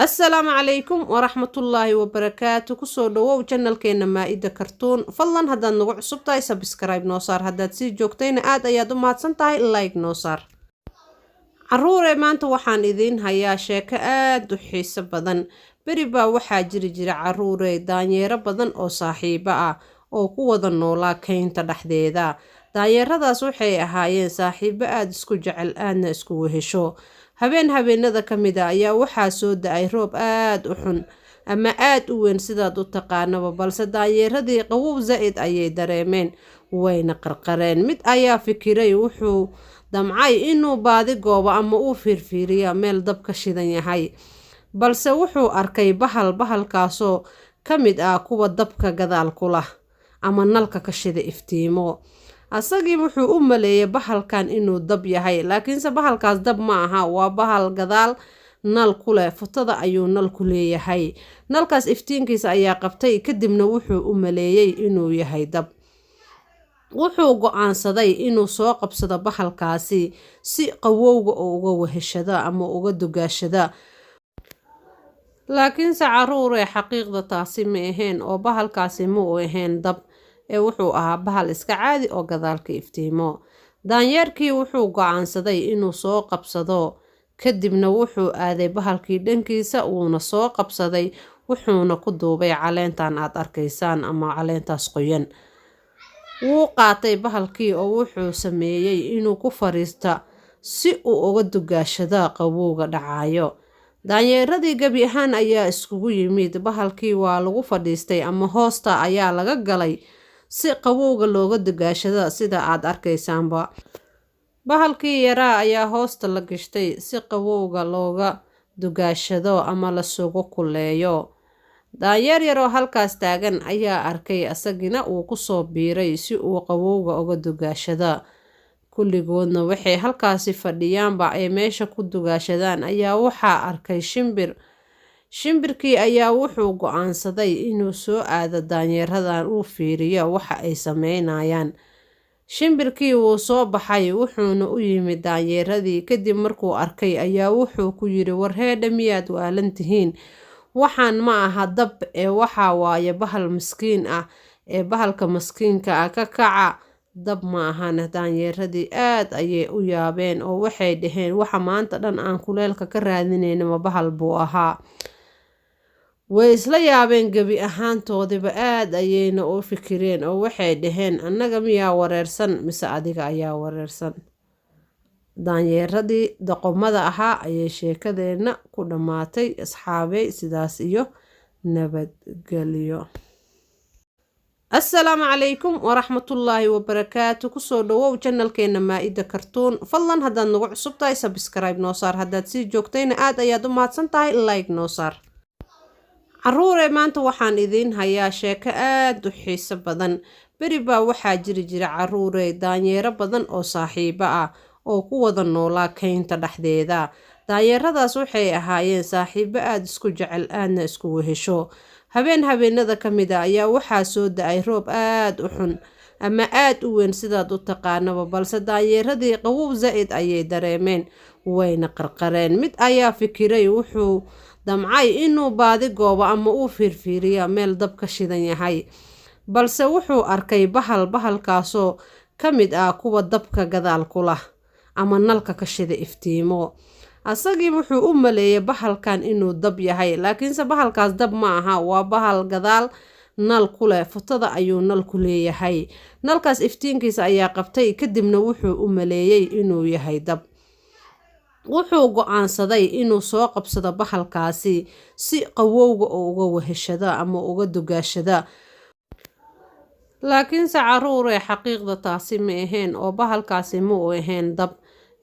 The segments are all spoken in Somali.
السلام عليكم ورحمة الله وبركاته كسو دواو channelkeena Maa'ida Kartoon fadlan haddaad nagu cusub tahay subscribe noo saar haddaad sii joogtayna aad ayaad u mahadsan tahay like noo saar caruure maanta waxaan idiin hayaa sheeko aad u xiiso badan beri baa waxaa jira caruure daanyeero badan oo saaxiibo ah oo ku wada noolaa kaynta dhexdeeda daanyeeradaas waxay ahaayeen saaxiibo aad isku jecel aadna isku wehesho habeenada kamid ah ayaa waxaa soo da'ay roob aad u xun ama aad u weyn sidaad u taqaanaba balse daanyeeradii qawow zaid ayay dareemeen wayna qarqareen mid ayaa fikiray wuxuu damcay inuu baadi goobo ama uu fiirfiiriyo meel dab ka shidan yahay balse wuxuu arkay bahalkaasoo kamid ah kuwa dabka gadaal ku lah ama nalka ka shida iftiimo asagii wuxuu u maleeyay bahalkan inuu dab yahay laakiinse bahalkaas dab ma aha waa bahal gadaal nal ku leh futada ayuu nal ku leeyahay nalkaas iftiinkiisa ayaa qabtay kadibna wuxuu u maleeyay inuu yahay dab wuxuu go'aansaday inuu soo qabsado bahalkaasi si qawowga oo uga weheshada ama uga dugaashada laakiinse caruure xaqiiqda taasi ma ahayn oo bahalkaasi ma u ahayn dab ee wuxuu ahaa bahal iska caadi oo gadaalka iftiimo daanyeerkii wuxuu go'aansaday inuu soo qabsado kadibna wuxuu aaday bahalkii dhankiisa wuuna soo qabsaday wuxuuna ku duubay caleentan aad arkaysaan ama caleentaas qoyan wuu qaatay bahalkii oo wuxuu sameeyay inuu ku fariista si uu uga dugaashada qawowga dhacayo daanyeeradii gabi ahaan ayaa iskugu yimid bahalkii waa lagu fadhiistay ama hoosta ayaa laga galay si qawowga looga dugaashada sida aad arkaysaanba bahalkii yaraa ayaa hoosta la gashtay si qawowga looga dugaashado ama la sugo kuleeyo daanyeer yaroo halkaas taagan ayaa arkay asagina uu ku soo biiray si uu qawowga uga dugaashada kulligoodna waxay halkaasi fadhiyaanba ay meesha ku dugaashadaan ayaa waxaa arkay shimbirkii ayaa wuxuu go'aansaday inuu soo aado daanyeeradan uu fiiriyo waxa ay sameynayaan shimbirkii wuu soo baxay wuxuuna u yimid daanyeeradii kadib markuu arkay ayaa wuxuu ku yiri war heedha miyaad waalan tihiin waxaan ma aha dab ee waxa waaye bahal miskiin ah ee bahalka miskiinka ah ka kaca dab ma ahana daanyeeradii aad ayay u yaabeen oo waxay dhaheen waxa maanta dhan aan kuleelka ka raadinayna ma bahal buu ahaa way isla yaabeen gabi ahaantoodiba aad ayayna u fikireen oo waxay dhaheen annaga miyaa wareersan mise adiga ayaa wareersan daanyeeradii doqomada ahaa ayay sheekadeenna ku dhammaatay asxaabey sidaas iyo nabadgelyo السلام عليكم ورحمة الله وبركاته كسو دواو channelkeena Maa'ida Kartoon fadlan haddaad nagu cusub tahay subscribe noo saar haddaad sii joogtayna aad ayaad u mahadsan tahay like noo saar caruure maanta waxaan idiin hayaa sheeko aad u xiiso badan beri baa waxaa jira caruure daanyeero badan oo saaxiibo ah oo ku wada noolaa kaynta dhexdeeda daanyeeradaas waxay ahaayeen saaxiibo aad isku jecel aadna isku wehesho habeenada kamid ah ayaa waxaa soo da'ay roob aad u xun ama aad u weyn sidaad u taqaanaba balse daanyeeradii qawow zaid ayay dareemeen wayna qarqareen mid ayaa fikiray wuxuu damcay inuu baadi goobo ama uu fiirfiiriyo meel dab ka shidan yahay balse wuxuu arkay bahalkaasoo kamid ah kuwa dabka gadaal ku lah ama nalka ka shida iftiimo asagii wuxuu u maleeyay bahalkan inuu dab yahay laakiinse bahalkaas dab ma aha waa bahal gadaal nal ku leh futada ayuu nal ku leeyahay nalkaas iftiinkiisa ayaa qabtay kadibna wuxuu u maleeyay inuu yahay dab wuxuu go'aansaday inuu soo qabsado bahalkaasi si qawowga oo uga weheshada ama uga dugaashada laakiinse caruure xaqiiqda taasi ma ahayn oo bahalkaasi ma u ahayn dab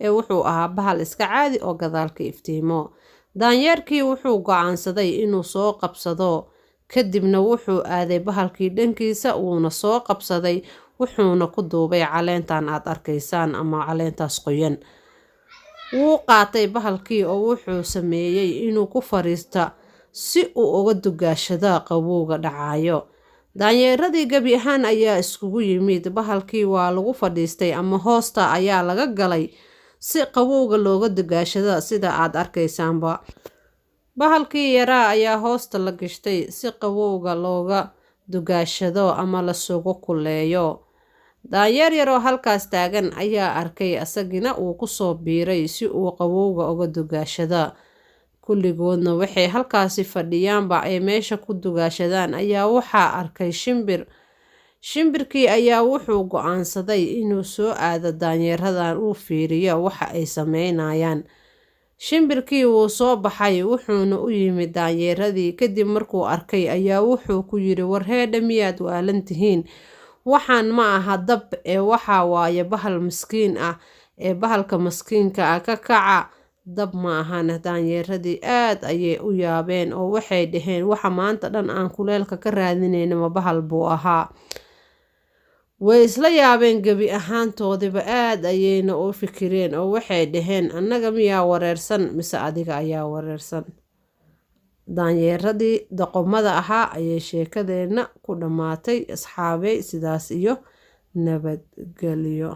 ee wuxuu ahaa bahal iska caadi oo gadaalka iftiimo daanyeerkii wuxuu go'aansaday inuu soo qabsado kadibna wuxuu aaday bahalkii dhankiisa wuuna soo qabsaday wuxuuna ku duubay caleentan aad arkaysaan ama caleentaas qoyan wuu qaatay bahalkii oo wuxuu sameeyay inuu ku fariista si uu uga dugaashada qawowga dhacayo daanyeeradii gabi ahaan ayaa iskugu yimid bahalkii waa lagu fadhiistay ama hoosta ayaa laga galay si qawowga looga dugaashada sida aad arkaysaanba Bahalkii yaraa ayaa hoosta la gashtay si qabowga looga dugaashado ama lasugu kuleeyo. Daanyeer yar oo halkaas taagan ayaa arkay asagina uu ku soo biiray si uu qabowga uga dugaashada. Kulligoodna waxay halkaasi fadhiyaanba ay meesha ku dugaashadaan ayaa waxaa arkay shimbir. Shimbirkii ayaa wuxuu go'aansaday inuu soo aado daanyeeradan uu fiiriyo waxa ay sameynayaan. Shimbirkii wuu soo baxay wuxuuna u yimid daanyeeradii kadib markuu arkay ayaa wuxuu ku yiri war heedha miyaad waalan tihiin. Waxaan ma aha dab ee waxa waaye bahal miskiin ah ee bahalka miskiinka ah ka kaca. Dab ma ahan. Daanyeeradii aad ayay u yaabeen oo waxay dhaheen waxa maanta dhan aan kuleelka ka raadinayna ma bahal buu ahaa. Way isla yaabeen gebi ahaantoodiba aad ayayna u fikireen oo waxay dhaheen annaga miyaa wareersan mise adiga ayaa wareersan. Daanyeeradii doqomada ahaa ayay sheekadeena ku dhammaatay asxaabey sidaas iyo nabadgelyo.